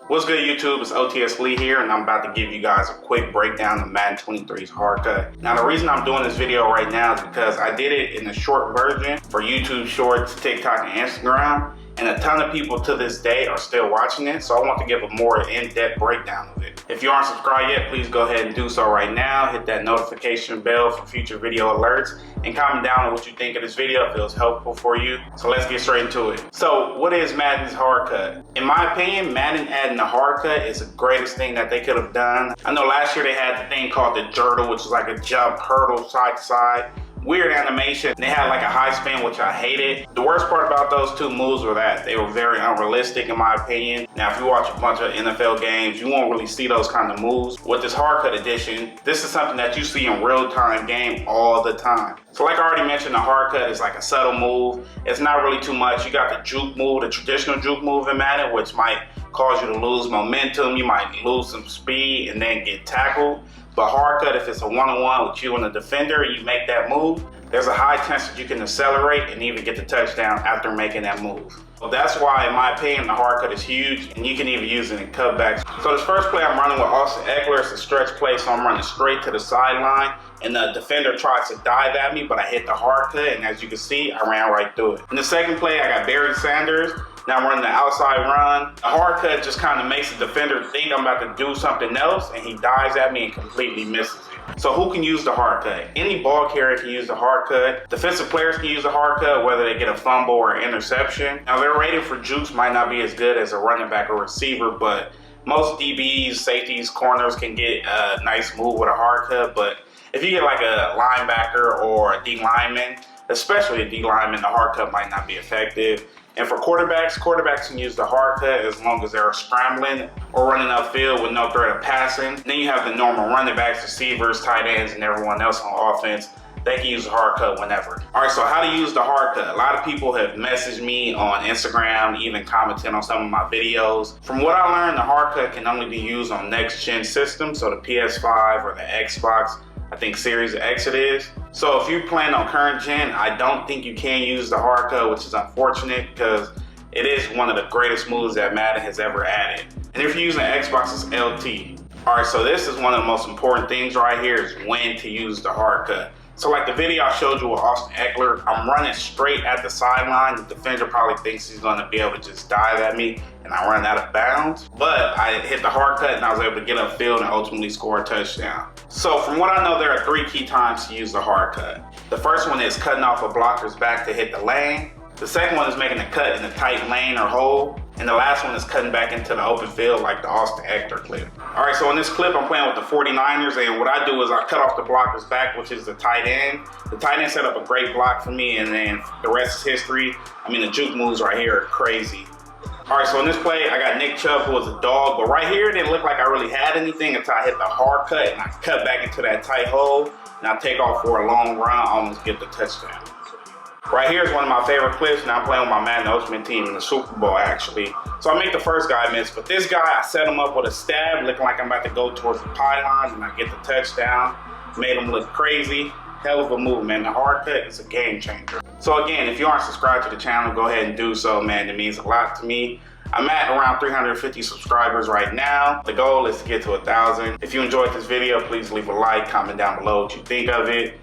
What's good, YouTube? It's OTSLee here, and I'm about to give you guys a quick breakdown of Madden 23's hard cut. Now, the reason I'm doing this video right now is because I did it in a short version for YouTube Shorts, TikTok, and Instagram, and a ton of people to this day are still watching it, so I want to give a more in-depth breakdown of it. If you aren't subscribed yet, please go ahead and do so right now. Hit that notification bell for future video alerts, and comment down on what you think of this video if it was helpful for you. So let's get straight into it. So what is Madden's hard cut? In my opinion, Madden adding the hard cut is the greatest thing that they could have done. I know last year they had the thing called the Jurtle, which is like a jump, hurdle, side to side. Weird animation. They had like a high spin, which I hated. The worst part about those two moves were that they were very unrealistic in my opinion. Now, if you watch a bunch of NFL games, you won't really see those kind of moves. With this hard cut edition, this is something that you see in real-time game all the time. So like I already mentioned, the hard cut is like a subtle move. It's not really too much. You got the juke move, the traditional juke move in Madden, which might cause you to lose momentum. You might lose some speed and then get tackled. But hard cut, if it's a one-on-one with you and the defender, you make that move, there's a high chance that you can accelerate and even get the touchdown after making that move. So that's why, in my opinion, the hard cut is huge, and you can even use it in cutbacks. So this first play I'm running with OTSLee, it's a stretch play, so I'm running straight to the sideline, and the defender tries to dive at me, but I hit the hard cut, and as you can see, I ran right through it. In the second play, I got Barry Sanders. Now I'm running the outside run. The hard cut just kind of makes the defender think I'm about to do something else, and he dives at me and completely misses it. So who can use the hard cut? Any ball carrier can use the hard cut. Defensive players can use the hard cut, whether they get a fumble or an interception. Now their rating for jukes might not be as good as a running back or receiver, but most DBs, safeties, corners can get a nice move with a hard cut. But if you get like a linebacker or a D lineman, especially a D lineman, the hard cut might not be effective. And for quarterbacks can use the hard cut as long as they're scrambling or running upfield with no threat of passing. Then you have the normal running backs, receivers, tight ends, and everyone else on offense. They can use the hard cut whenever. All right, so how to use the hard cut. A lot of people have messaged me on Instagram, even commented on some of my videos. From what I learned, the hard cut can only be used on next gen systems, so the PS5 or the Xbox, I think Series X it is. So if you plan on current gen, I don't think you can use the hard cut, which is unfortunate because it is one of the greatest moves that Madden has ever added. And if you're using Xbox, it's LT. All right, so this is one of the most important things right here is when to use the hard cut. So like the video I showed you with OTSLee, I'm running straight at the sideline. The defender probably thinks he's gonna be able to just dive at me and I run out of bounds. But I hit the hard cut and I was able to get upfield and ultimately score a touchdown. So from what I know, there are 3 key times to use the hard cut. The first one is cutting off a blocker's back to hit the lane. The second one is making a cut in a tight lane or hole. And the last one is cutting back into the open field like the OTSLee clip. All right, so in this clip, I'm playing with the 49ers, and what I do is I cut off the blocker's back, which is the tight end. The tight end set up a great block for me, and then the rest is history. I mean, the juke moves right here are crazy. All right, so in this play, I got Nick Chubb, who was a dog, but right here, it didn't look like I really had anything until I hit the hard cut, and I cut back into that tight hole, and I take off for a long run, almost get the touchdown. Right here is one of my favorite clips. Now I'm playing with my Madden Ultimate team in the Super Bowl, actually. So I make the first guy miss, but this guy, I set him up with a stab, looking like I'm about to go towards the pylons, and I get the touchdown. Made him look crazy. Hell of a move, man. The hard cut is a game changer. So again, if you aren't subscribed to the channel, go ahead and do so, man. It means a lot to me. I'm at around 350 subscribers right now. The goal is to get to 1,000. If you enjoyed this video, please leave a like, comment down below what you think of it.